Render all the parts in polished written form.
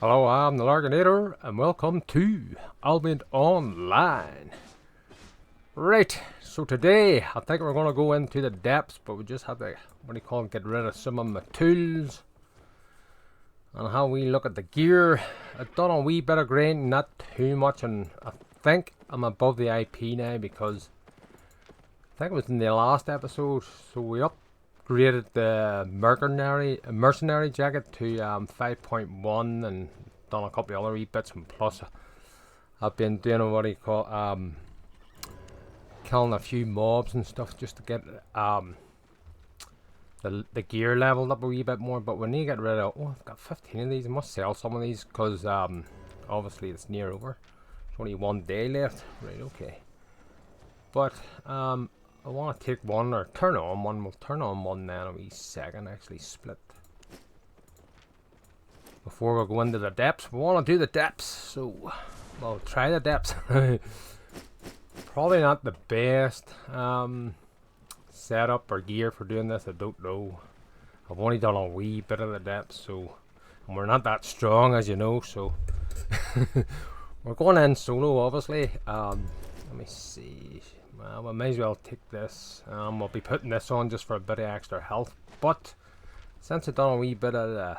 Hello, I'm the Larganator, and welcome to Albion Online. Right, so today I think we're going to go into the depths, but we just have to, get rid of some of my tools and how we look at the gear. I've done a wee bit of grinding, not too much, and I think I'm above the IP now because I think it was in the last episode, so we upgraded the mercenary jacket to 5.1 and done a couple of other wee bits, and plus I've been doing killing a few mobs and stuff just to get the gear leveled up a wee bit more. But we need to get rid of, I've got 15 of these. I must sell some of these because obviously it's near over. There's only one day left. Right, okay. But I want to take one or turn on one. We'll turn on one now in a wee second. Actually split. Before we go into the depths, we want to do the depths. So, we'll try the depths. Probably not the best setup or gear for doing this. I don't know. I've only done a wee bit of the depths, so, and we're not that strong, as you know. So, we're going in solo, obviously. Let me see. Well, we may as well take this. We'll be putting this on just for a bit of extra health. But since I've done a wee bit of the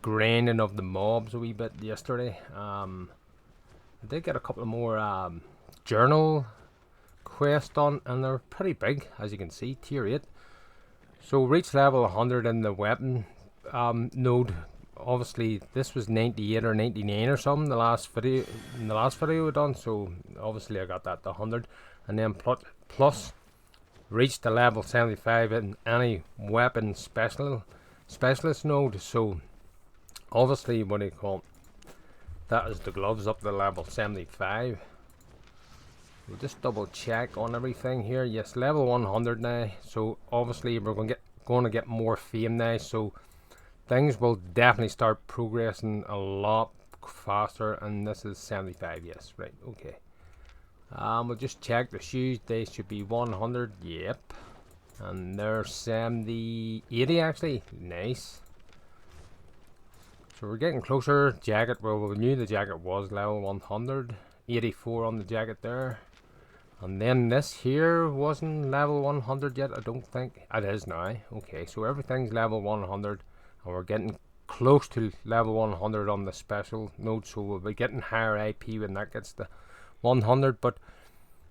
grinding of the mobs a wee bit yesterday, I did get a couple of more journal quests done, and they're pretty big, as you can see. Tier 8. So reach level 100 in the weapon node. Obviously this was 98 or 99 or something in the last video we done, so obviously I got that to 100, and then plus reached the level 75 in any weapon specialist node. So obviously that is the gloves up to level 75. We'll just double check on everything here. Yes, level 100 now, so obviously we're going to get more fame now, so things will definitely start progressing a lot faster. And this is 75. Yes, right, okay. We'll just check the shoes. They should be 100. Yep. And they're 80 actually. Nice. So we're getting closer. Jacket, well, we knew the jacket was level 100. 84 on the jacket there. And then this here wasn't level 100 yet, I don't think. It is now. Okay, so everything's level 100. And we're getting close to level 100 on the special node, so we'll be getting higher IP when that gets to 100. But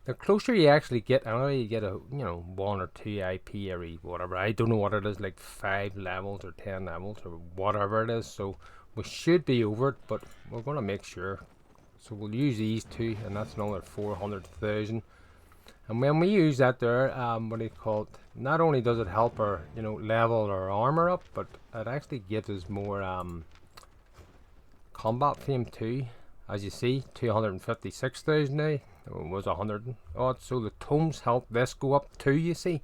the closer you actually get, anyway, you get a 1 or 2 IP every whatever. I don't know what it is, like 5 levels or 10 levels or whatever it is. So we should be over it, but we're going to make sure. So we'll use these two, and that's another 400,000. And when we use that there, not only does it help our, level our armor up, but it actually gives us more combat fame too. As you see, 256,000 now. It was 100 odd. So the tomes help this go up too, you see.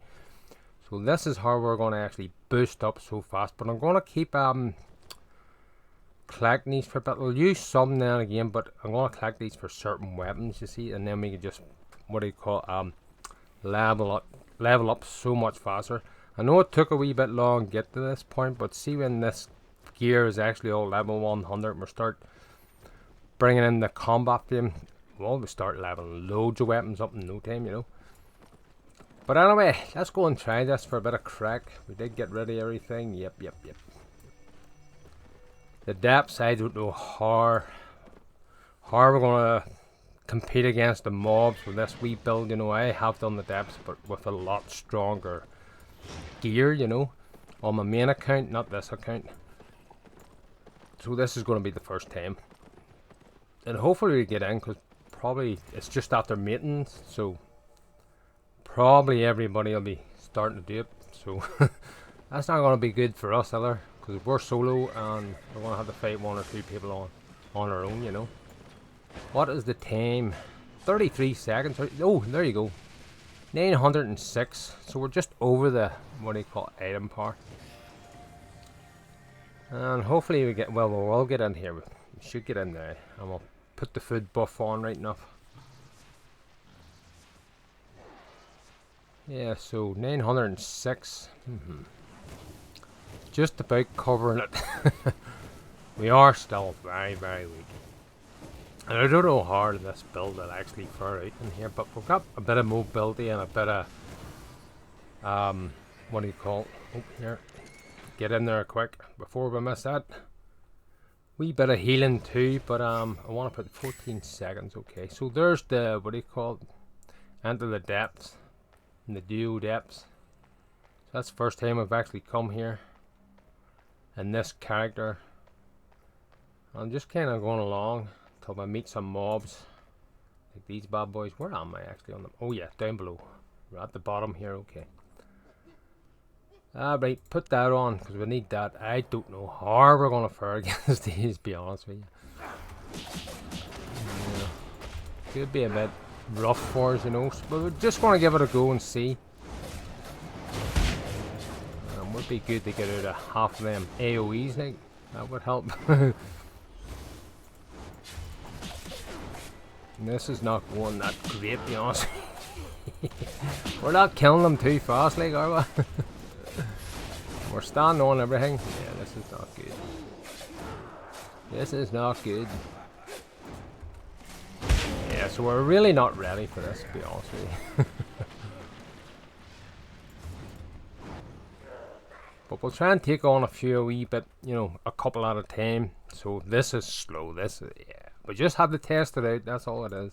So this is how we're going to actually boost up so fast. But I'm going to keep collecting these for a bit. We'll use some now and again, but I'm going to collect these for certain weapons, you see, and then we can just level up so much faster. I know it took a wee bit long to get to this point, but see, when this gear is actually all level 100 and we start bringing in the combat fame, well, we start leveling loads of weapons up in no time, But anyway, let's go and try this for a bit of crack. We did get rid of everything. Yep. The depths, I don't know how we're gonna compete against the mobs with this wee build. I have done the depths, but with a lot stronger gear, on my main account, not this account. So this is going to be the first time, and hopefully we get in, because probably it's just after maintenance, so probably everybody will be starting to do it. So that's not going to be good for us either, because we're solo and we're going to have to fight 1 or 2 people on our own. What is the time? 33 seconds. Oh, there you go. 906. So we're just over the item power. And hopefully we get, we'll all get in here. We should get in there, and we'll put the food buff on right enough. Yeah, so 906. just about covering it. We are still very, very weak. And I don't know how hard this build will actually fare out in here, but we've got a bit of mobility and a bit of, what do you call it? Oh, here. Get in there quick before we miss that. Wee bit of healing too, but I want to put 14 seconds, okay. So there's the, what do you call it? Enter the depths. In the duo depths. So that's the first time I've actually come here. And this character. I'm just kind of going along till I meet some mobs. Like these bad boys. Where am I actually on them? Oh yeah, down below. We're at the bottom here, okay. Right, put that on because we need that. I don't know how we're going to fare against these, to be honest with you. Yeah. Could be a bit rough for us, you know. But we just want to give it a go and see. Would be good to get out of half of them AoEs, like that would help. This is not going that great, to be honest. We're not killing them too fast, like, are we? We're standing on everything. Yeah, this is not good. This is not good. Yeah, so we're really not ready for this, to be honest with you. But we'll try and take on a few a wee bit, you know, a couple at a time. So this is slow. This is, yeah. We just have to test it out. That's all it is.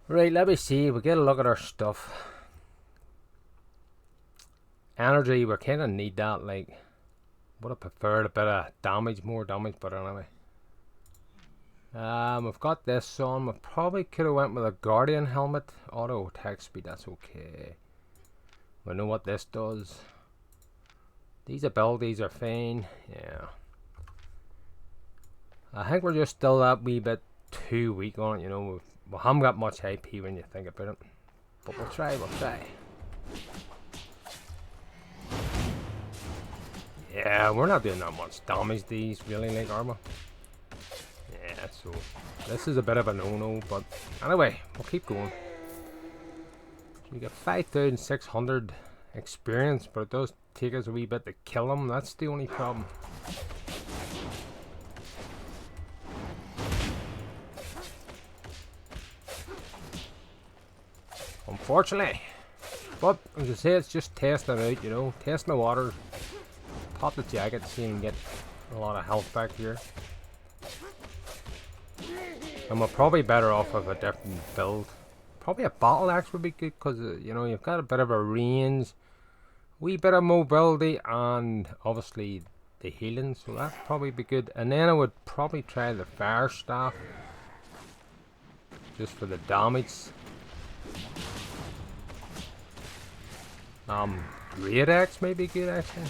Right, let me see. We get a look at our stuff. Energy, we kind of need that. Like, would have preferred a bit of damage, more damage, but anyway. We've got this on. We probably could have went with a Guardian helmet. Auto attack speed, that's okay. We know what this does. These abilities are fine. Yeah. I think we're just still that wee bit too weak on it, you know. We haven't got much IP when you think about it. But we'll try, we'll try. Yeah, we're not doing that much damage these really, like, armor. Yeah, so this is a bit of a no-no, but anyway, we'll keep going. So we get 5,600 experience, but it does take us a wee bit to kill them. That's the only problem. Unfortunately. But as I say, it's just testing it out, you know, testing the water. Pop the jacket, see if you can get a lot of health back here. And we're probably better off with a different build. Probably a battle axe would be good because, you know, you've got a bit of a range, wee bit of mobility, and obviously the healing, so that'd probably be good. And then I would probably try the fire staff just for the damage. Great axe may be good actually.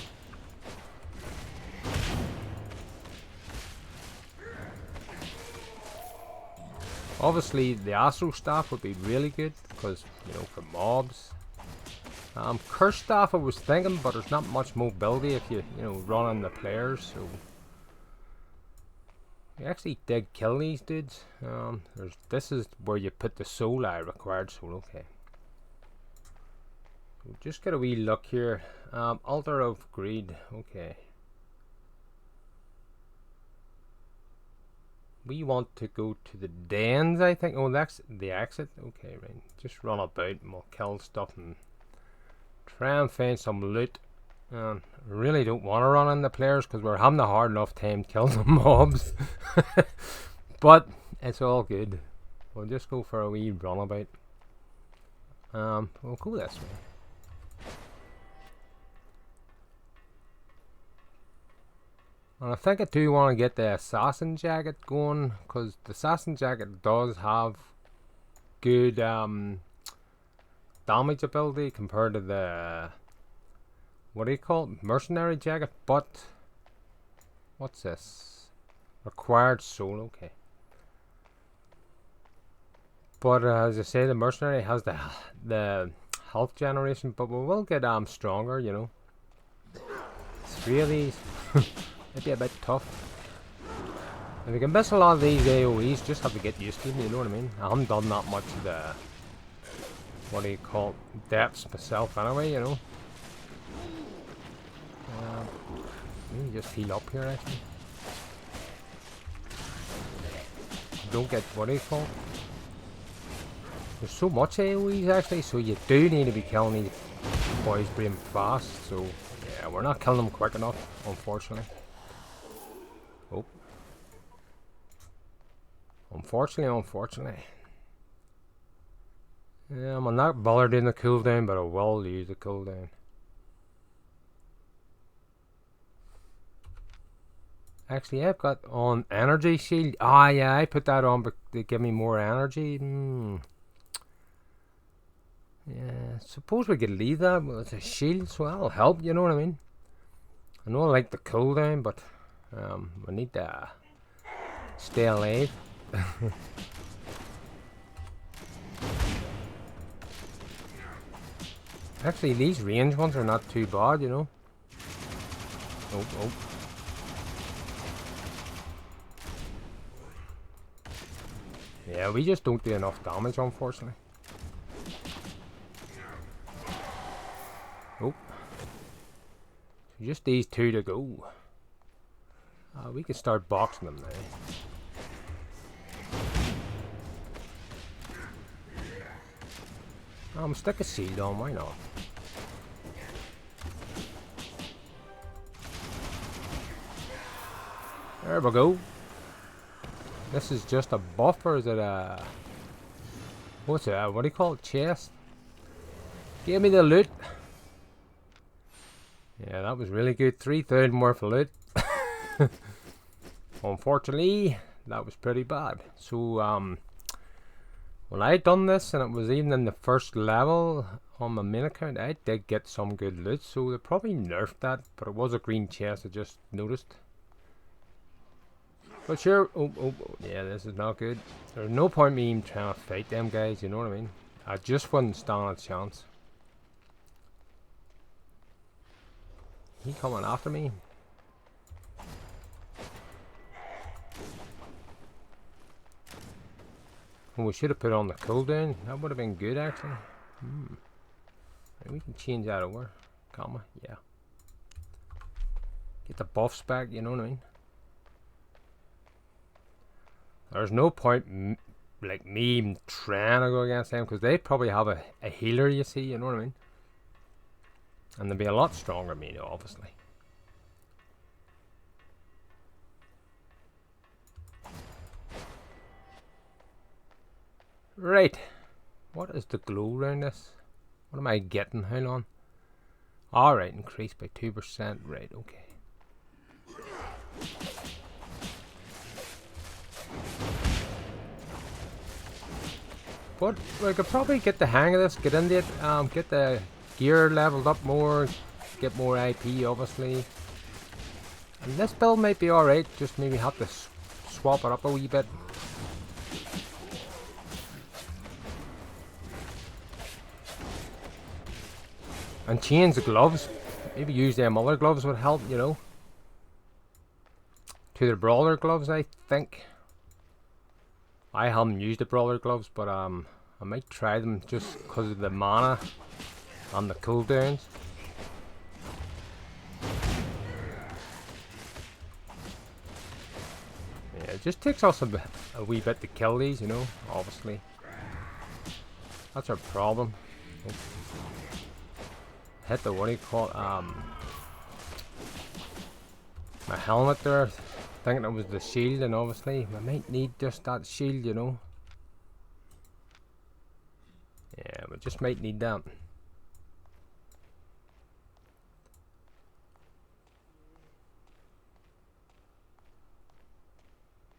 Obviously the Astro Staff would be really good because, you know, for mobs. Curse Staff I was thinking, but there's not much mobility if you know, run on the players, so you actually did kill these dudes. This is where you put the soul. I required soul, okay. So just get a wee look here. Altar of Greed, okay. We want to go to the dens, I think. Oh, that's the exit. Okay, right. Just run about and we'll kill stuff and try and find some loot. I really don't want to run in the players because we're having a hard enough time killing the mobs. But it's all good. We'll just go for a wee runabout. We'll go this way. And I think I do want to get the assassin jacket going because the assassin jacket does have good damage ability compared to the, what do you call it, mercenary jacket. But what's this? Required soul, okay. But as I say, the mercenary has the health generation, but we will get stronger, you know. 3 of these. It'd be a bit tough. If you can miss a lot of these AoEs, just have to get used to them, you know what I mean? I haven't done that much of the, what do you call it, depths myself anyway, you know. Let me just heal up here actually. Don't get what they call. There's so much AoEs actually, so you do need to be killing these boys pretty fast. So yeah, we're not killing them quick enough, unfortunately. Oh. Unfortunately. Yeah, I'm not bothered doing the cooldown, but I will use the cooldown. Actually, I've got on energy shield. Ah, yeah, I put that on to give me more energy. Yeah, suppose we could leave that. Well, it's a shield, so that'll help. You know what I mean? I know I like the cooldown, but we need to stay alive. Actually, these range ones are not too bad, you know. Oh. Yeah, we just don't do enough damage, unfortunately. Oh. Just these two to go. We can start boxing them now. Stick a seed on, why not? There we go. This is just a buff, or is it a... What's it? What do you call it? Chest? Give me the loot. Yeah, that was really good. 3,000 worth of loot. Unfortunately, that was pretty bad. So, when I done this, and it was even in the first level on my main account, I did get some good loot. So they probably nerfed that, but it was a green chest. I just noticed. But sure, oh, yeah, this is not good. There's no point me even trying to fight them guys, you know what I mean? I just wouldn't stand a chance. He coming after me? Well, we should have put on the cooldown. That would have been good, actually. Maybe we can change that over. Can't we? Yeah. Get the buffs back, you know what I mean? There's no point like me even trying to go against them, because they probably have a healer, you see, you know what I mean? And they'll be a lot stronger than me, obviously. Right. What is the glow around this? What am I getting? How long? Alright, increased by 2%. Right, okay. But we could probably get the hang of this, get into it, get the gear leveled up more, get more IP obviously. And this build might be alright, just maybe have to swap it up a wee bit. And change the gloves, maybe use them other gloves would help, you know. To the brawler gloves, I think. I haven't used the brawler gloves, but I might try them just because of the mana and the cooldowns. Yeah, it just takes us a wee bit to kill these, you know, obviously. That's our problem. Oh. Hit the, what do you call it, my helmet there, thinking it was the shield, and obviously I might need just that shield, you know. Yeah, we just might need that.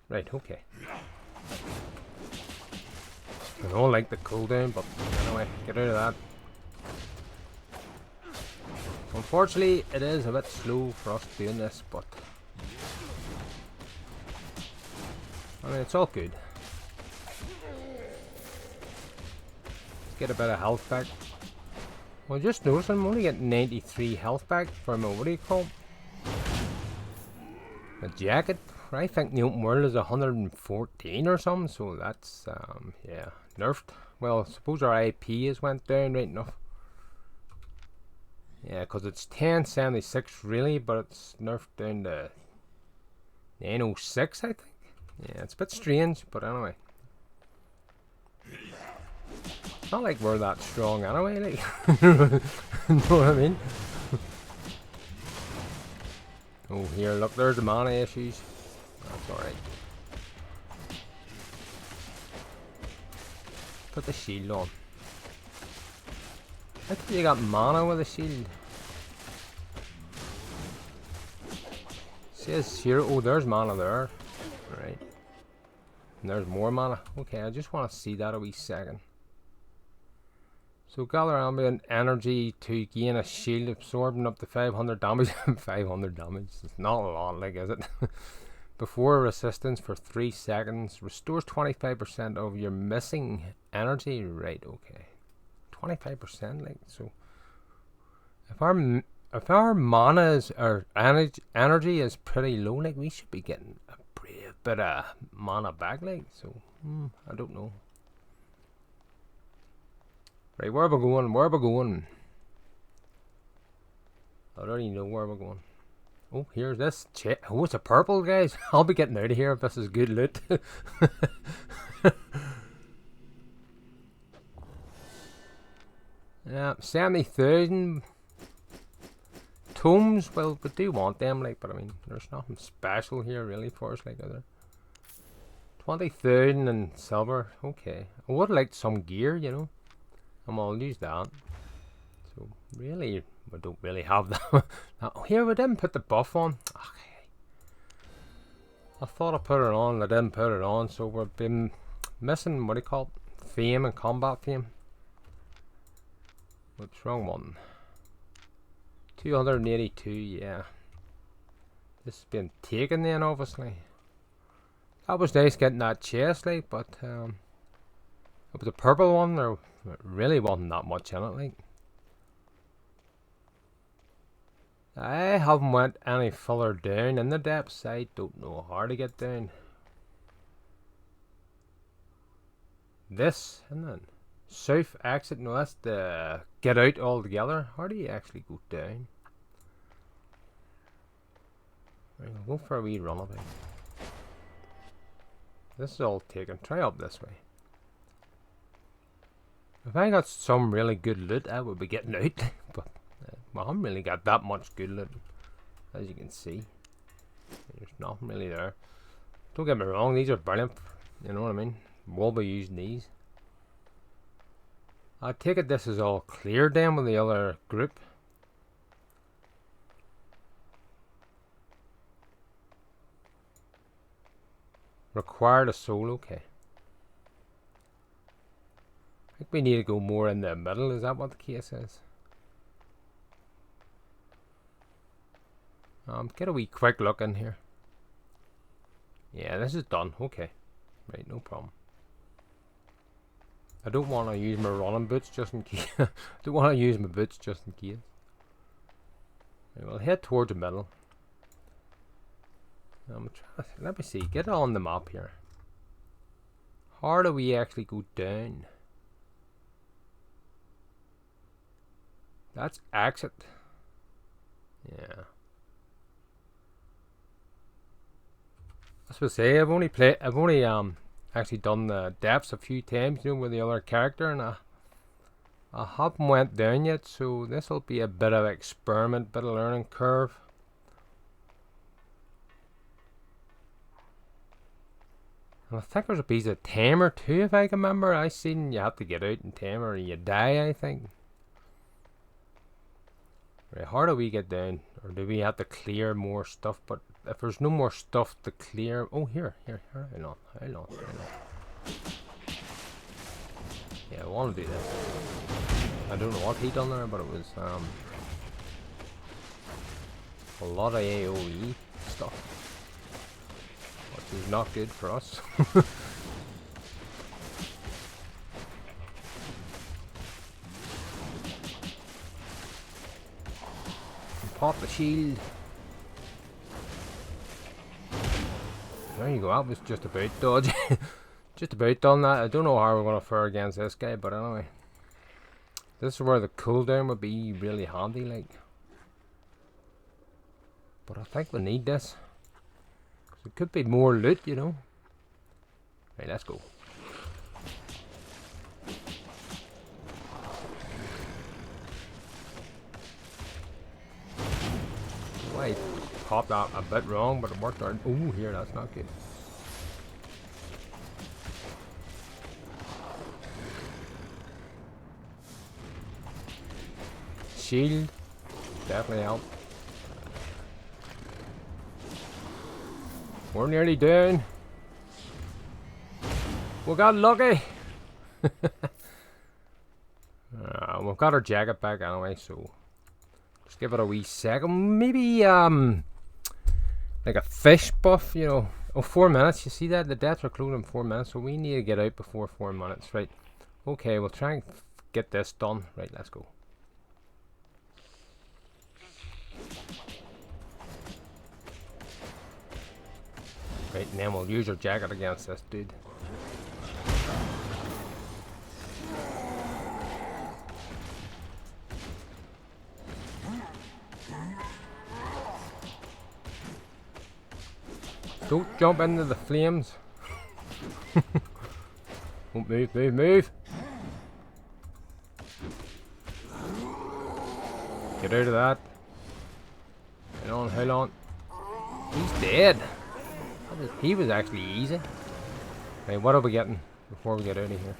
Right, okay. I don't like the cooldown, but anyway, get rid of that. Unfortunately, it is a bit slow for us doing this, but I mean, it's all good. Let's get a bit of health back. Well, just notice I'm only getting 93 health back from a, what do you call it? A jacket. I think the open world is 114 or something, so that's, yeah, nerfed. Well, I suppose our IP has went down right enough. Yeah, because it's 1076 really, but it's nerfed down to 906, I think. Yeah, it's a bit strange, but anyway. It's not like we're that strong anyway, like. Know what I mean? Oh, here, look, there's the mana issues. That's alright. Put the shield on. I think you got mana with a shield. Says here, oh, there's mana there. Right. And there's more mana. Okay, I just want to see that a wee second. So gather Albion energy to gain a shield absorbing up to 500 damage. 500 damage. It's not a lot, like, is it? Before resistance for 3 seconds. Restores 25% of your missing energy. Right, okay. 25%, like, so. If our mana is, or energy is pretty low, like, we should be getting a brave bit of mana back, like, so, I don't know. Right, where are we going? Where are we going? I don't even know where we're going. Oh, here's this. Oh, it's a purple, guys. I'll be getting out of here if this is good loot. Yeah, 70,000 tomes. Well, we do want them, like, but I mean, there's nothing special here really for us, like, other. 20,000 in silver. Okay, I would like some gear, you know. I'll use that. So really, we don't really have that. Oh, here we didn't put the buff on. Okay. I thought I put it on. I didn't put it on, so we've been missing, what do you call it? Fame and combat fame. What's wrong one? 282. Yeah. This has been taken then, obviously. That was nice getting that chest, like, but it was a purple one. There really wasn't that much in it, like. I haven't went any further down in the depths. I don't know how to get down. This, and then south exit. No, that's the get out altogether. How do you actually go down? Right, we'll go for a wee run of it. This is all taken. Try up this way. If I got some really good loot, I would be getting out. But I haven't really got that much good loot, as you can see. There's nothing really there. Don't get me wrong, these are brilliant. You know what I mean? We'll be using these. I take it this is all cleared then with the other group. Required a soul, okay. I think we need to go more in the middle. Is that what the case is? Get a wee quick look in here. Yeah, this is done. Okay. Right, no problem. I don't want to use my running boots just in case. I don't want to use my boots just in case. Right, we'll head towards the middle. Let me see. Get on the map here. How do we actually go down? That's exit. Yeah. I was supposed to say I've only actually done the depths a few times, you know, with the other character, and I haven't went down yet, so this will be a bit of experiment, bit of learning curve. And I think there's a piece of timer too, if I can remember. I seen you have to get out and timer or you die, I think. Right, how do we get down? Or do we have to clear more stuff? But if there's no more stuff to clear... Oh, here. Hang on. Yeah, I want to do this. I don't know what he done there, but it was a lot of AoE stuff, which is not good for us. Pop the shield. There you go. That was just about dodge. Just about done that. I don't know how we're gonna fare against this guy, but anyway. This is where the cooldown would be really handy, like. But I think we need this. 'Cause it could be more loot, you know. Right, let's go. I popped out a bit wrong, but it worked out. Ooh, here, that's not good. Shield definitely helped. We're nearly down. We got lucky. We've got our jacket back anyway, so let's give it a wee second. Maybe like a fish buff, you know. Oh, 4 minutes. You see that? The deaths are closing in 4 minutes, so we need to get out before 4 minutes, right? Okay, we'll try and get this done. Right, let's go. Right, and then we'll use our jacket against this dude. Don't jump into the flames. Don't move, move, move. Get out of that. Hold on. He's dead. He was actually easy. Right, what are we getting before we get out of here?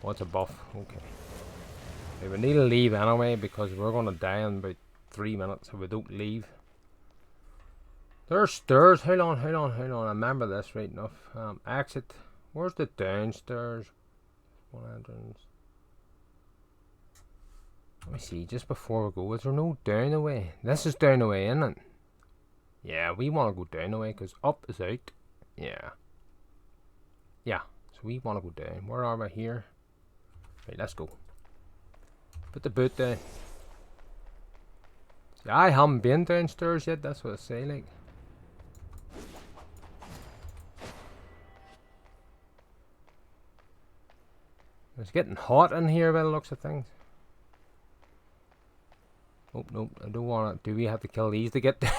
What's a buff? Okay. Right, we need to leave anyway because we're going to die in about 3 minutes if we don't leave. There's stairs. Hold on. I remember this right enough. Exit. Where's the downstairs? One entrance. Let me see. Just before we go, is there no down the way? This is down the way, isn't it? Yeah, we want to go down the way because up is out. Yeah. So we want to go down. Where are we here? Right, let's go. Put the boot down. See, I haven't been downstairs yet. That's what I say, like. It's getting hot in here by the looks of things. Oh, nope, I don't want to. Do we have to kill these to get down?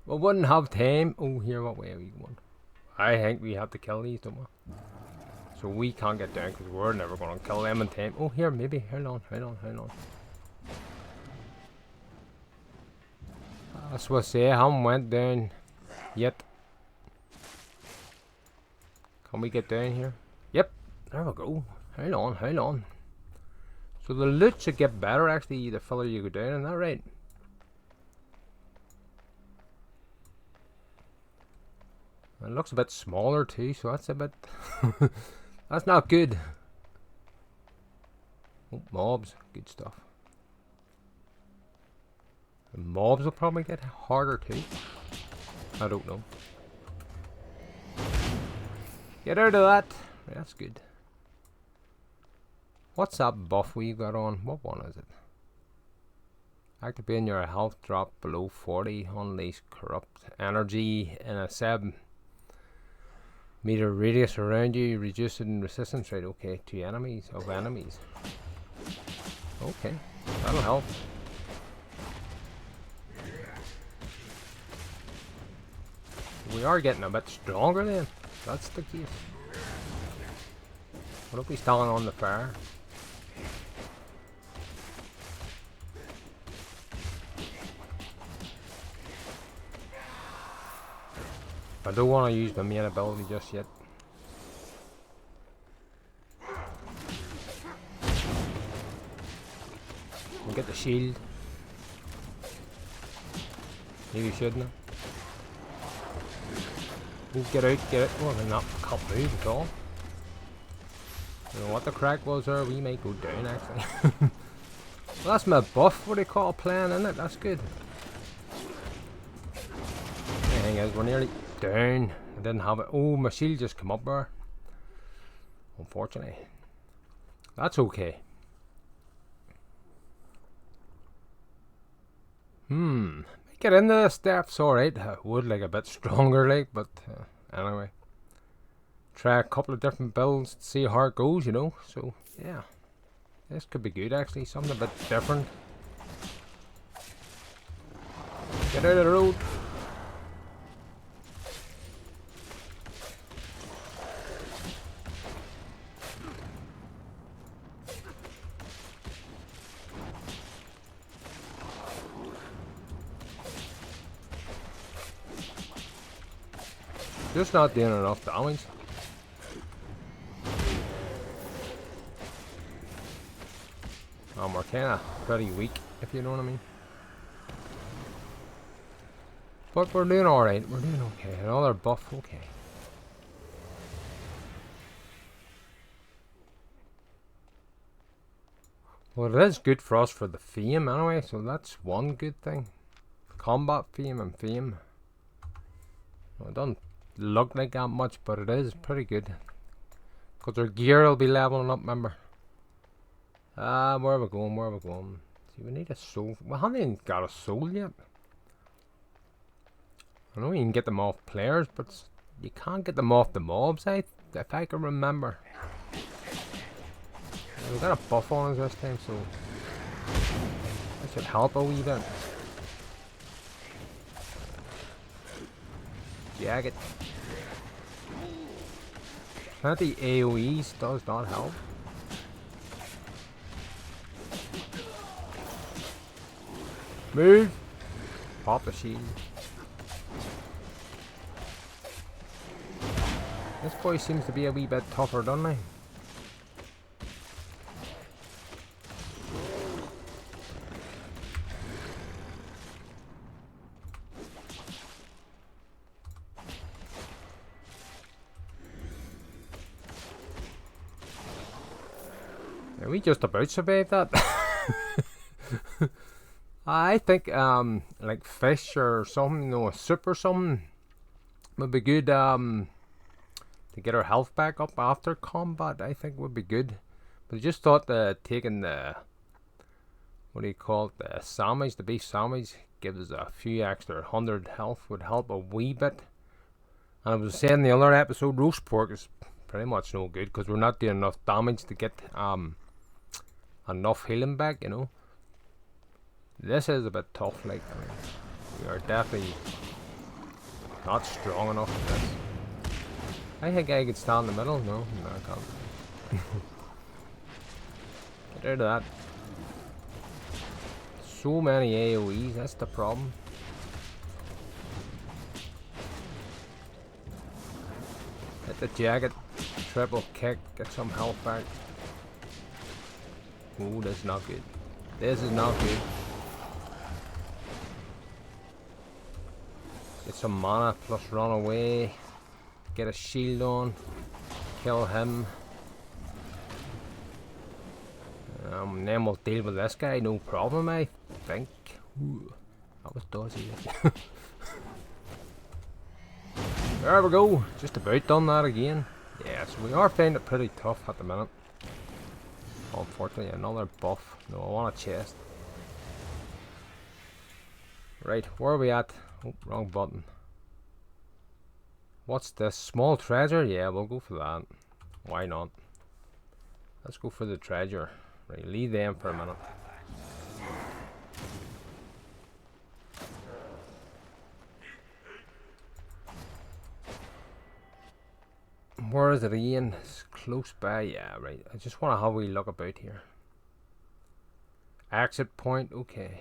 We wouldn't have time. Oh, here, what way are we going? I think we have to kill these, don't we? So we can't get down because we're never going to kill them in time. Oh, here, maybe. Hold on. That's what I say. I haven't went down yet. Can we get down here? Yep. There we go. Hold on. So the loot should get better actually the further you go down, isn't that right? It looks a bit smaller too, so that's a bit that's not good. Oh, mobs, good stuff. The mobs will probably get harder too. I don't know. Get out of that. That's good. What's that buff we got on? What one is it? Activating your health drop below 40. Unleash corrupt energy in a 7-meter radius around you, reducing resistance rate. Okay, to enemies. Okay, that'll help. We are getting a bit stronger then. That's the case. What if we stand on the fire? I don't want to use my main ability just yet. We'll get the shield. Maybe shouldn't I? Oh, get out. Oh, they're not, can't move at all. I don't know what the crack was there. We might go down actually. Well, that's my buff. What do you call a plan, isn't it? That's good. The thing is, we're nearly down. I didn't have it. Oh, my shield just come up there. Unfortunately. That's okay. Get into the steps, alright. I would like a bit stronger, like, but anyway. Try a couple of different builds to see how it goes, you know. So, yeah. This could be good actually, something a bit different. Get out of the road. Just not doing enough damage. We're kinda pretty weak, if you know what I mean. But we're doing alright, we're doing okay. Another buff, okay. Well, it is good for us for the fame anyway, so that's one good thing. Combat fame and fame. Well, it doesn't look like that much, but it is pretty good. Because our gear will be leveling up, remember? Where are we going? Where are we going? See, we need a soul. We haven't even got a soul yet. I know you can get them off players, but you can't get them off the mobs, if I can remember. Yeah, we got a buff on us this time, so that should help a wee bit. Jagged. Plenty AoEs does not help. Move! Pop the shield. This boy seems to be a wee bit tougher, doesn't he? Yeah, we just about survived that. I think like fish or something, you know, a soup or something would be good to get our health back up after combat. I think would be good. But I just thought that taking the, what do you call it, the sandwich, the beef sandwich, gives us a few extra 100 health would help a wee bit. And I was saying in the other episode, roast pork is pretty much no good because we're not doing enough damage to get enough healing back, you know. This is a bit tough, like, I mean, we are definitely not strong enough for this. I think I could stand in the middle. No, I can't. Get out of that. So many AoEs, that's the problem. Hit the jagged, triple kick, get some health back. Oh, this is not good. This is not good. Get some mana plus run away. Get a shield on. Kill him. Then we'll deal with this guy, no problem, I think. Ooh, that was dodgy. There we go. Just about done that again. Yeah, so we are finding it pretty tough at the minute. Unfortunately, another buff. No, I want a chest. Right, where are we at? Oh, wrong button. What's this? Small treasure? Yeah, we'll go for that. Why not? Let's go for the treasure. Right, leave them for a minute. Where is it again? It's close by. Yeah, right. I just want to have a wee look about here. Exit point. Okay.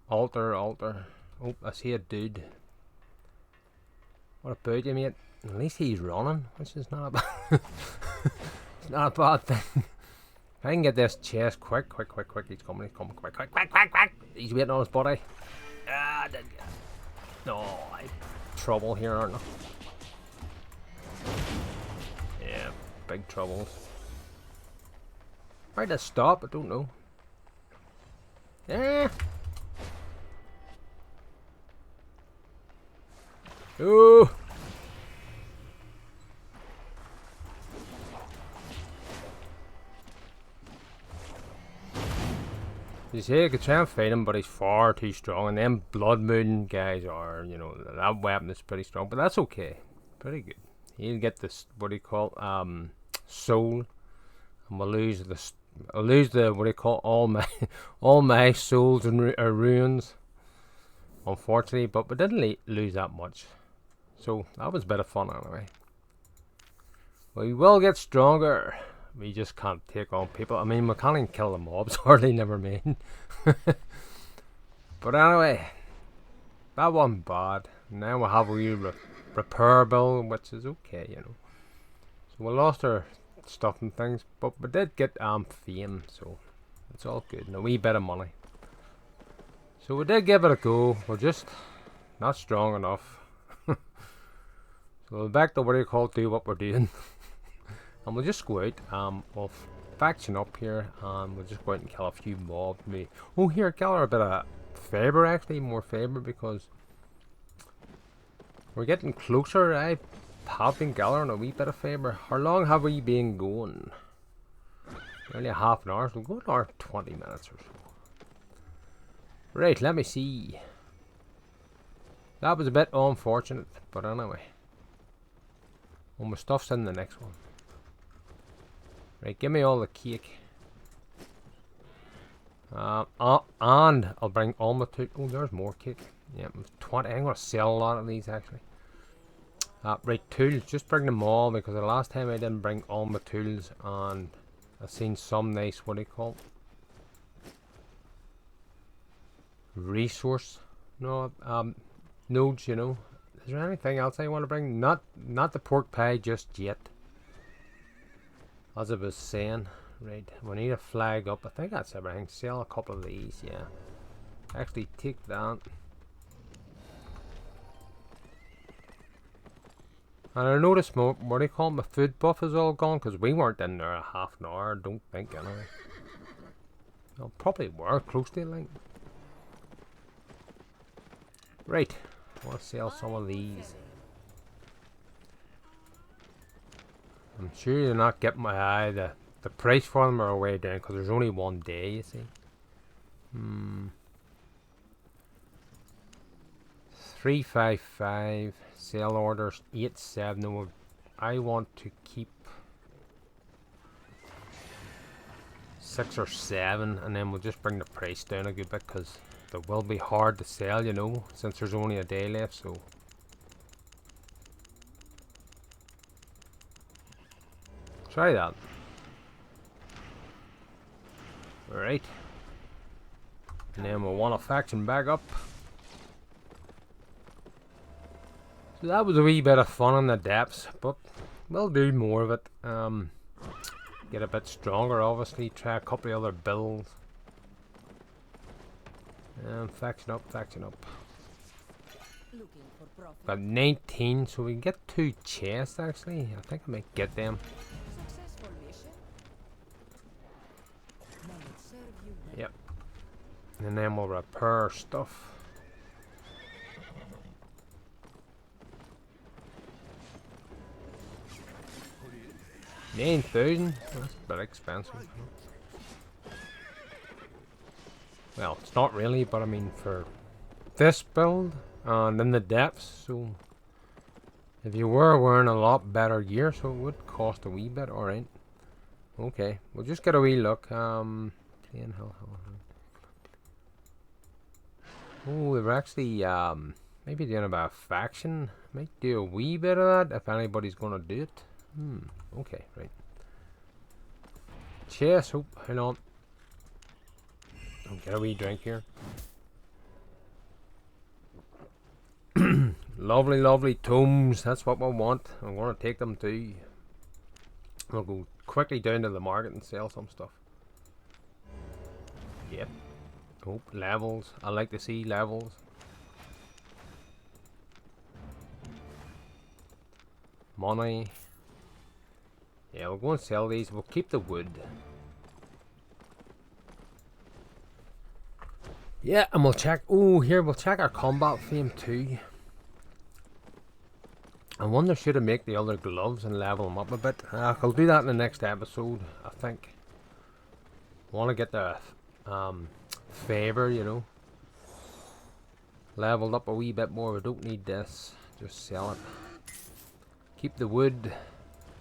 Altar. Oh, I see a dude. What about you, mate? At least he's running, which is not a bad it's not a bad thing. If I can get this chest quick. He's coming, quick. He's waiting on his body. Ah, no, I'm trouble here, aren't I? Yeah, big troubles. Why did I stop? I don't know. Yeah. Oh. You see, I could try and fight him, but he's far too strong. And them Blood Moon guys are, you know, that weapon is pretty strong, but that's okay. Pretty good. He'll get this, what do you call, soul, and we'll lose the I lose the, what do you call it, all my all my souls and ruins, unfortunately, but we didn't lose that much, so that was a bit of fun anyway. We will get stronger. We just can't take on people. I mean, we can't even kill the mobs, hardly, never mind. But anyway, that wasn't bad. Now we have a wee repair bill, which is okay, you know. So we lost our stuff and things, but we did get fame, so it's all good. And a wee bit of money. So we did give it a go. We're just not strong enough. So we're back to what do you call it, do what we're doing. And we'll just go out. We'll faction up here, and we'll just go out and kill a few mobs. Maybe. Oh, here, gather a bit of fiber, actually, more fiber, because we're getting closer. I have been gathering a wee bit of fiber. How long have we been going? Nearly a half an hour, so we'll go another 20 minutes or so. Right, let me see. That was a bit unfortunate, but anyway. Well, my stuff's in the next one. Right, give me all the cake. And I'll bring all my tools. Oh, there's more cake. Yeah, 20. I'm going to sell a lot of these, actually. Right, tools. Just bring them all, because the last time I didn't bring all my tools, and I've seen some nice, what do you call it? Resource. No, nodes, you know. Is there anything else I want to bring? Not the pork pie just yet. As I was saying. Right, we need a flag up. I think that's everything. Sell a couple of these, yeah. Actually, take that. And I noticed what do you call it, my food buff is all gone, because we weren't in there a half an hour, I don't think, anyway. Well, probably were close to it, like. Right, I want to sell some of these. I'm sure you're not getting my eye. The price for them are way down, because there's only one day, you see. 355 sale orders 87. No, I want to keep 6 or 7, and then we'll just bring the price down a good bit, because they will be hard to sell, you know, since there's only a day left. So try that. Alright, and then we'll want a faction back up. So that was a wee bit of fun in the depths, but we'll do more of it. Get a bit stronger, obviously. Try a couple of other builds. Faction up, faction up. Got 19, so we can get 2 chests actually. I think I might get them. Yep. And then we'll repair our stuff. $9,000? That's a bit expensive. Well, it's not really, but I mean for this build and in the depths, so if you were wearing a lot better gear, so it would cost a wee bit. Alright. Okay, we'll just get a wee look. Plain hell. Oh, we're actually maybe doing about a faction. Might do a wee bit of that if anybody's gonna do it. Okay, right. Chest, oh, hang on. I'll get a wee drink here. Lovely, lovely tomes. That's what we want. I'm gonna take them too. We'll go quickly down to the market and sell some stuff. Yep. Oh, levels. I like to see levels. Money. Yeah, we'll go and sell these. We'll keep the wood. Yeah, and we'll check. Oh, here we'll check our combat fame too. I wonder should I make the other gloves and level them up a bit. I'll do that in the next episode, I think. I want to get the favor, you know, leveled up a wee bit more. We don't need this. Just sell it. Keep the wood.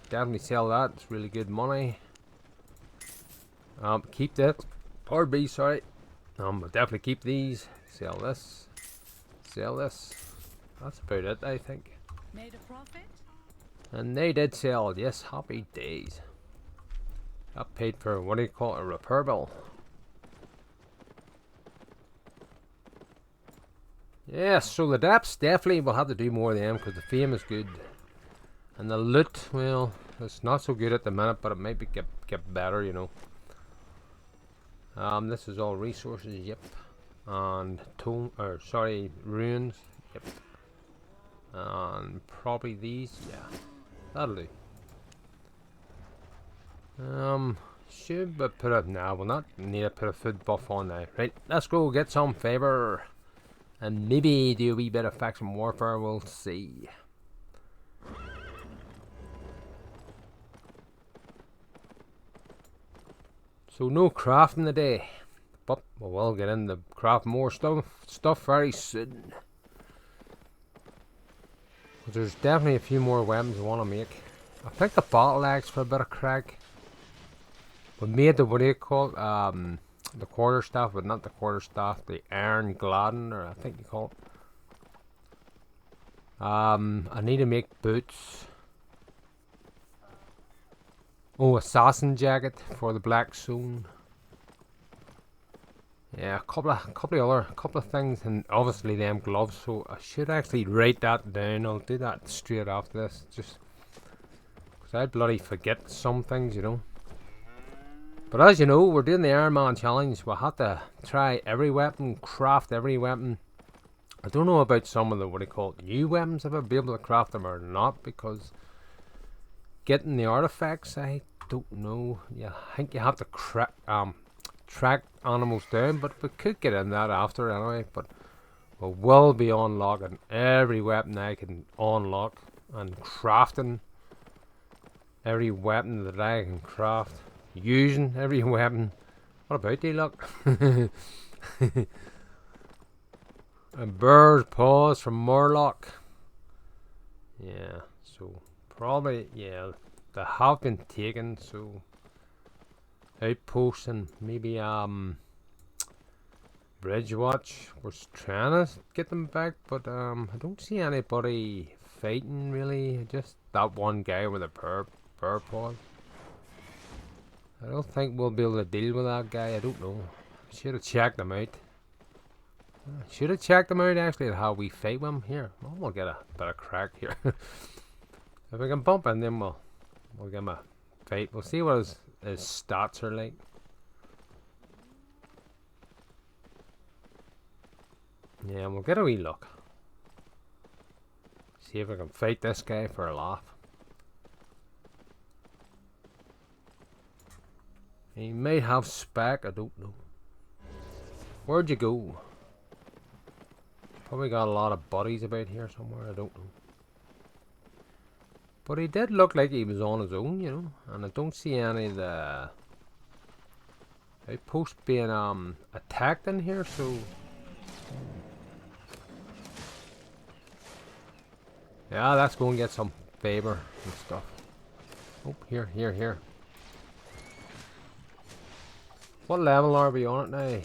Definitely sell that. It's really good money. Keep this. Or B, sorry. I'll definitely keep these. Sell this. Sell this. That's about it, I think. Made a profit? And they did sell. Yes, happy days. Got paid for, what do you call it, a repair bill. Yeah, so the depths, definitely we'll have to do more of them because the fame is good. And the loot, well, it's not so good at the minute, but it might be get better, you know. This is all resources, yep. And ruins, yep. And probably these, yeah. That'll do. Should we put it now? We'll not need to put a food buff on now. Right, let's go get some favor. And maybe do a wee bit of faction warfare, we'll see. So no crafting today. But we will get into craft more stuff very soon. But there's definitely a few more weapons I want to make. I think the battle axe for a bit of crack. We made the, what do you call it? The quarterstaff, but not the quarterstaff, the iron gladden, or I think you call it. I need to make boots. Oh, assassin jacket for the black zone. Yeah, a couple of things, and obviously them gloves. So I should actually write that down. I'll do that straight after this, just because I bloody forget some things, you know. But as you know, we're doing the Ironman challenge. We'll have to try every weapon, craft every weapon. I don't know about some of the, what do you call it, new weapons, if I'll be able to craft them or not, because getting the artifacts, I don't know. Yeah, I think you have to track animals down, but we could get in that after anyway. But we will be unlocking every weapon I can unlock and crafting every weapon that I can craft. Using every weapon. What about you, look? A bird's paws from Murloc. Yeah, so probably, yeah, they have been taken, so outposts and maybe Bridge Watch was trying to get them back, but I don't see anybody fighting really, just that one guy with a bird paws. I don't think we'll be able to deal with that guy. I don't know. Should have checked them out. Should have checked them out actually at how we fight with him. Here, well, we'll get a bit of crack here. If we can bump in, then we'll give him a fight. We'll see what his stats are like. Yeah, we'll get a wee look. See if we can fight this guy for a laugh. He may have spec, I don't know. Where'd you go? Probably got a lot of buddies about here somewhere, I don't know. But he did look like he was on his own, you know. And I don't see any of the outposts being attacked in here, so... Yeah, let's go and get some favor and stuff. Oh, here. What level are we on it now?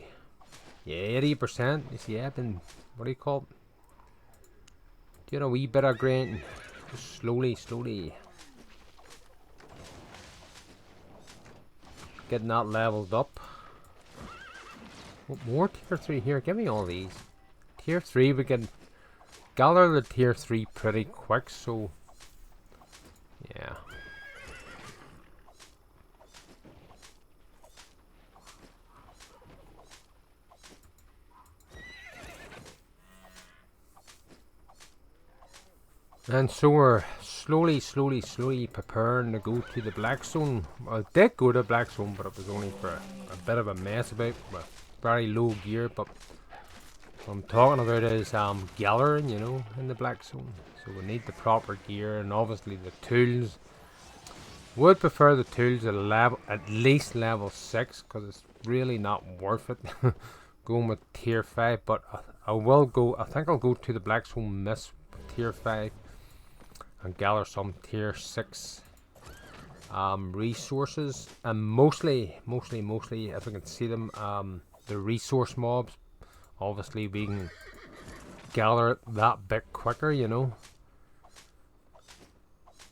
Yeah, 80%. You see, I've been, what do you call it? Doing a wee bit of grinding. Just slowly. Getting that leveled up. What more tier 3 here? Give me all these. Tier 3, we can gather the tier 3 pretty quick, so... Yeah. And so we're slowly preparing to go to the black zone. Well, I did go to the black zone, but it was only for a bit of a mess about with very low gear. But what I'm talking about is gathering, you know, in the black zone. So we need the proper gear and obviously the tools. Would prefer the tools at least level 6 because it's really not worth it going with tier 5. But I will go. I think I'll go to the black zone miss tier 5. And gather some tier 6 resources, and mostly if I can see them, the resource mobs. Obviously we can gather it that bit quicker, you know.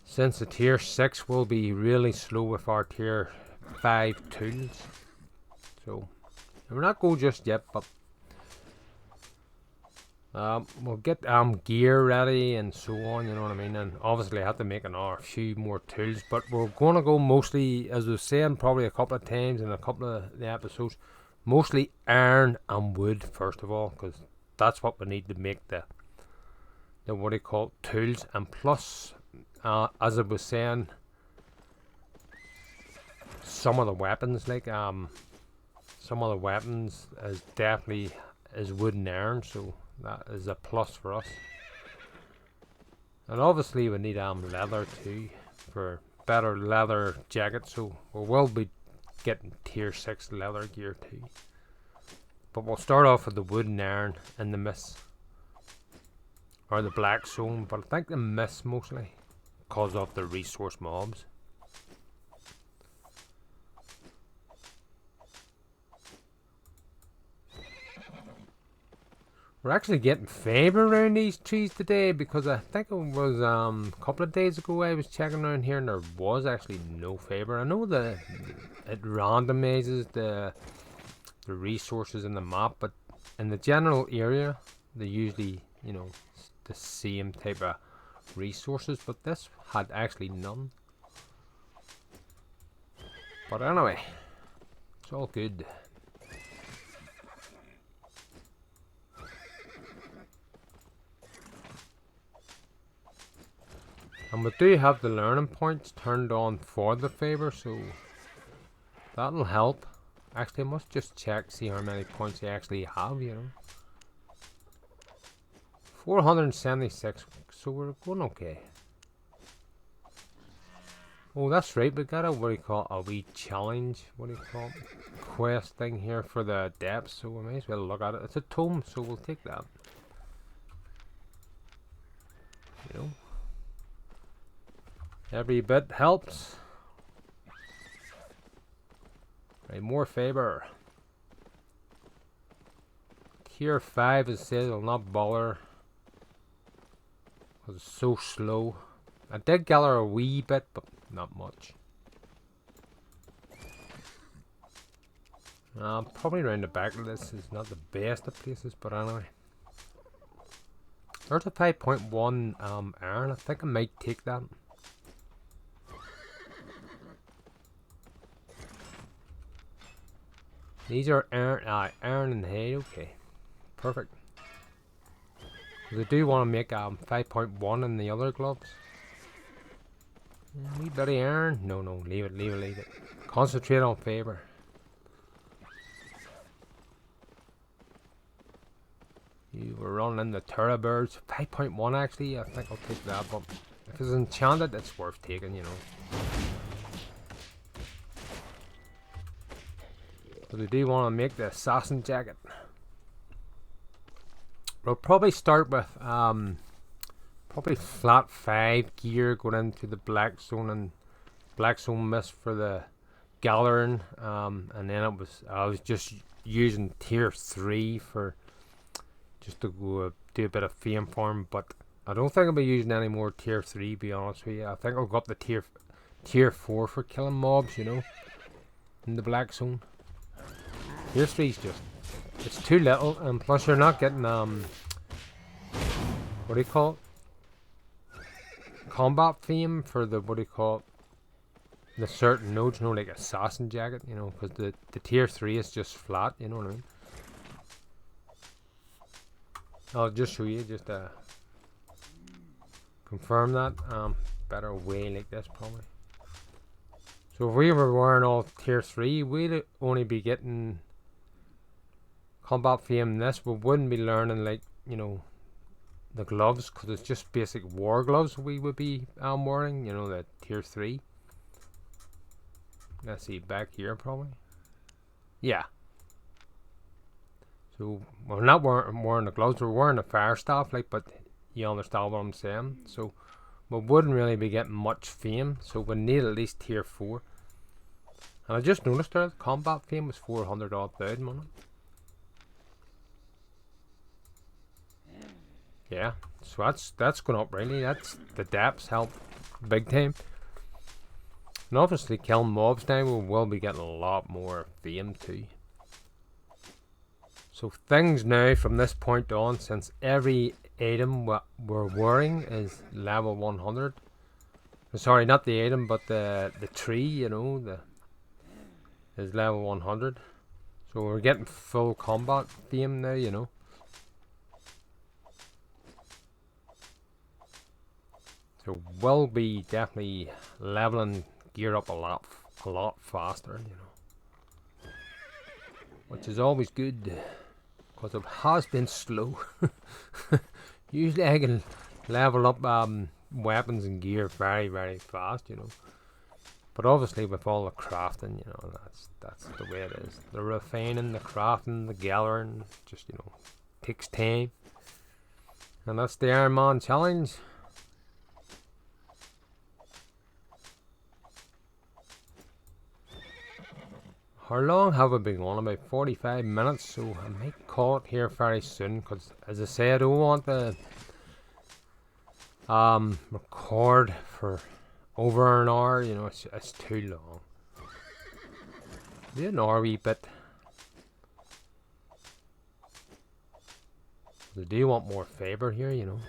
Since the tier 6 will be really slow with our tier 5 tools. So we're not go just yet, but we'll get gear ready and so on, you know what I mean. And obviously I have to make a few more tools, but we're gonna go mostly, as I was saying probably a couple of times in a couple of the episodes, mostly iron and wood first of all, because that's what we need to make the what do you call it, tools. And plus, as I was saying, some of the weapons, like some of the weapons is definitely is wood and iron, so that is a plus for us. And obviously we need leather too, for better leather jackets, so we will be getting tier 6 leather gear too. But we'll start off with the wood and iron and the mist, or the black zone, but I think the mist mostly because of the resource mobs. We're actually getting favour around these trees today, because I think it was a couple of days ago I was checking around here and there was actually no favour. I know that it randomizes the resources in the map, but in the general area they usually, you know, the same type of resources, but this had actually none. But anyway, it's all good. And we do have the learning points turned on for the favour, so that'll help. Actually, I must just check, see how many points I actually have, you know. 476, so we're going okay. Oh, that's right, we got a, what do you call it, a wee challenge, what do you call it, quest thing here for the depths, so we may as well look at it. It's a tome, so we'll take that. You know, every bit helps. Right, more favour. Tier 5 is said will not bother, because it's so slow. I did gather a wee bit, but not much. Probably around the back of this is not the best of places, but anyway. There's a 5.1 iron. I think I might take that. These are iron and hay. Okay, perfect. I do want to make 5.1 in the other gloves. We bit of iron. No, leave it. Concentrate on favour. You were running the Terra Birds. 5.1 actually. I think I'll take that, but if it's enchanted, it's worth taking, you know. But I do want to make the assassin jacket. We'll probably start with probably flat 5 gear going into the black zone and black zone mist for the gathering, and then I was just using tier 3 for just to go do a bit of fame farm, but I don't think I'll be using any more tier 3, to be honest with you. I think I'll go up to tier 4 for killing mobs, you know, in the black zone. Tier 3 is just, it's too little, and plus you're not getting what do you call it, combat fame for the, what do you call it, the certain nodes, you know, like assassin jacket, you know, because the tier 3 is just flat, you know what I mean. I'll just show you, just to confirm that. Better way like this probably. So if we were wearing all tier 3, we'd only be getting combat fame in this. We wouldn't be learning, like, you know, the gloves, because it's just basic war gloves we would be wearing, you know, the tier 3. Let's see, back here probably. Yeah. So we're not wearing the gloves, we're wearing the fire staff, like, but you understand what I'm saying. So we wouldn't really be getting much fame, so we need at least tier 4. And I just noticed there, the combat fame was 400 odd thousand on it. Yeah, so that's going up really. That's the depths help big time. And obviously killing mobs now, we will be getting a lot more fame too. So things now from this point on, since every item we're wearing is level 100. Sorry, not the item, but the tree, you know, is level 100. So we're getting full combat fame now, you know. So we'll be definitely leveling gear up a lot faster, you know. Which is always good, because it has been slow. Usually I can level up weapons and gear very, very fast, you know. But obviously with all the crafting, you know, that's the way it is. The refining, the crafting, the gathering, just, you know, takes time. And that's the Ironman challenge. How long have I been on? About 45 minutes, so I might call it here very soon, because as I say, I don't want to record for over an hour, you know, it's too long. Do an hour wee bit. I do want more fibre here, you know.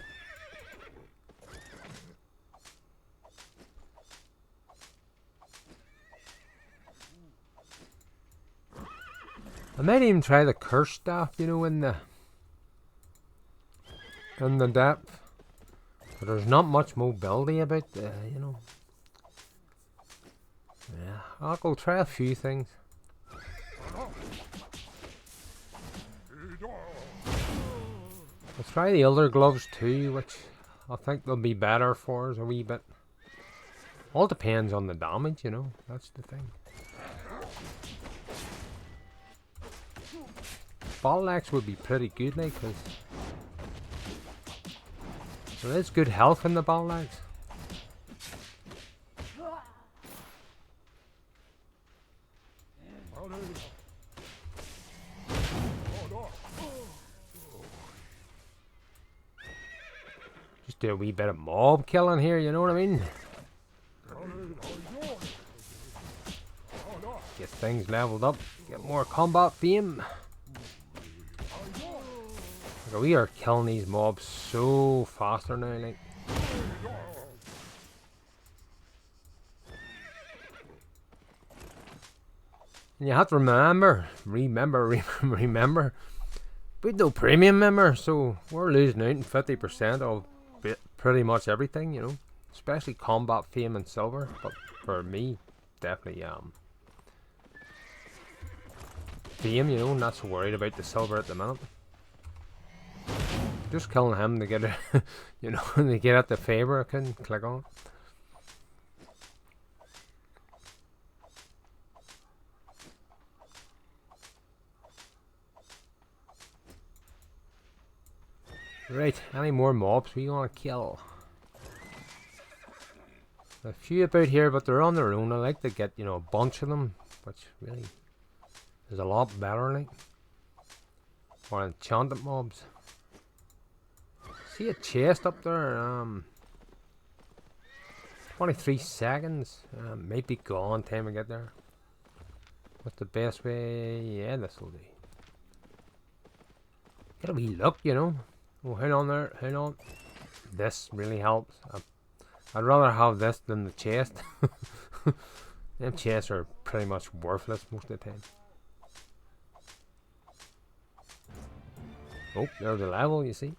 I might even try the curse staff, you know, in the depth. But there's not much mobility about, you know. Yeah, I'll go try a few things. I'll try the other gloves too, which I think they'll be better for us a wee bit. All depends on the damage, you know. That's the thing. Ball axe would be pretty good, like, because there is good health in the ball axe. Just do a wee bit of mob killing here, you know what I mean? Get things leveled up, get more combat fame. We are killing these mobs so faster now, like. And you have to remember, we do premium member, so we're losing out in 50% of pretty much everything, you know. Especially combat fame and silver, but for me, definitely fame, you know, not so worried about the silver at the minute. Just killing him to get it, you know, to get at the favor. I couldn't click on it. Right, any more mobs we want to kill? A few about here, but they're on their own. I like to get, you know, a bunch of them, which really is a lot better, like. Or enchanted mobs. See a chest up there, 23 seconds, might be gone time we get there. What's the best way? Yeah, this will do. Get a wee look, you know. Oh, hang on there, hang on. This really helps. I'd rather have this than the chest. Them chests are pretty much worthless most of the time. Oh, there's a level, you see.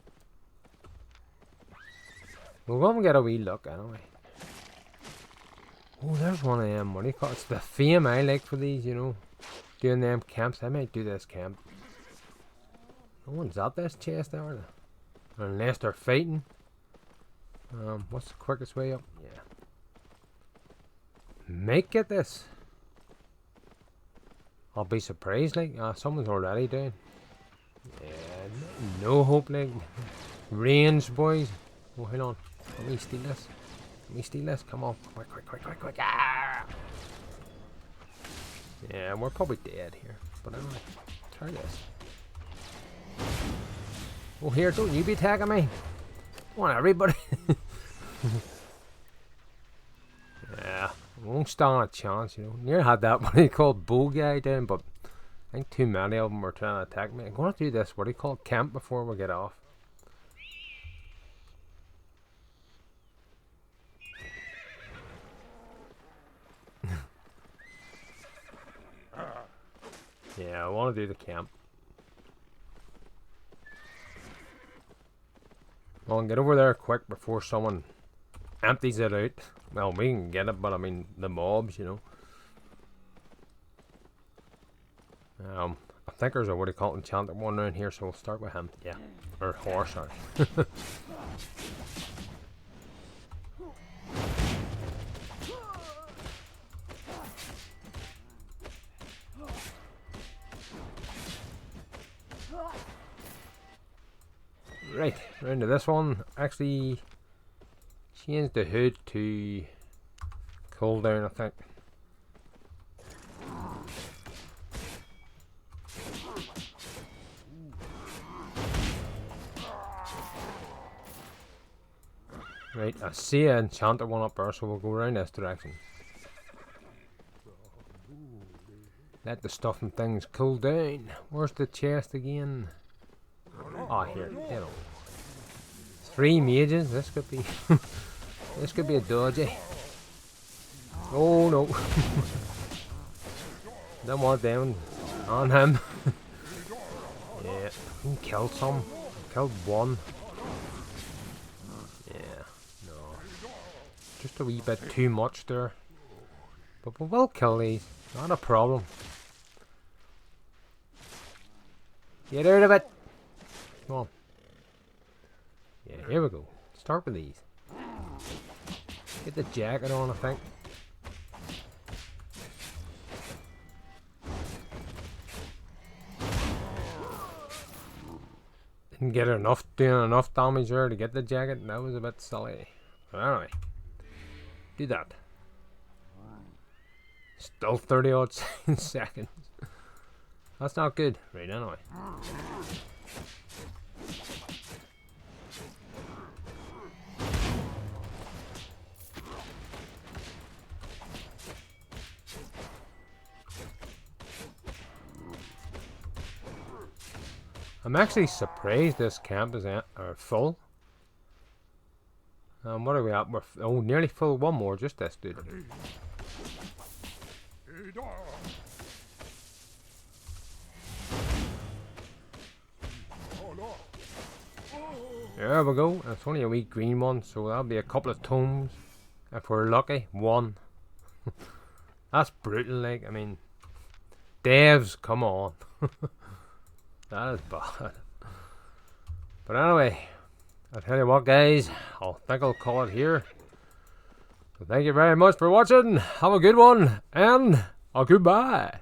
We'll go and get a wee look anyway. Oh, there's one of them. What do you call it? It's the fame I like for these, you know. Doing them camps. I might do this camp. No one's at this chest there, are they? Unless they're fighting. What's the quickest way up? Yeah. Might get this. I'll be surprised, like. Someone's already doing. Yeah, no hope, like. Range, boys. Oh, hang on. Let me steal this. we steal this? Come on. Quick, quick, quick, quick, quick. Ah! Yeah, we're probably dead here. But anyway, try this. Oh, here, don't you be attacking me. Come on, everybody. Yeah, won't stand a chance, you know. Near had that what he called bull guy down, but I think too many of them were trying to attack me. I'm going to do this, what do you call it, camp before we get off. Yeah, I want to do the camp. Well, get over there quick before someone empties it out. Well, we can get it, but I mean the mobs, you know. I think there's a what do you call it, enchanted one around here, so we'll start with him. Yeah, or horse, sorry. Right, round to this one. Actually, change the hood to cooldown, I think. Right, I see an enchanted one up there, so we'll go around this direction. Let the stuff and things cool down. Where's the chest again? Oh, here, you know. 3 mages. This could be, this could be a dodgy. Oh no! Don't want them on him. Yeah, he killed some. Killed one. Yeah, no, just a wee bit too much there. But we will kill these. Not a problem. Get out of it. Come on. Yeah, here we go. Start with these. Get the jacket on, I think. Didn't get enough, doing enough damage there to get the jacket. That was a bit silly. But anyway, do that. Still 30 odd seconds. That's not good. Right, anyway. I'm actually surprised this camp is full. What are we at? We're nearly full. One more, just this dude. There we go. It's only a wee green one, so that'll be a couple of tomes. If we're lucky, 1. That's brutal, like, I mean, devs, come on. That is bad. But anyway, I'll tell you what, guys, I think I'll call it here. So thank you very much for watching. Have a good one, and goodbye.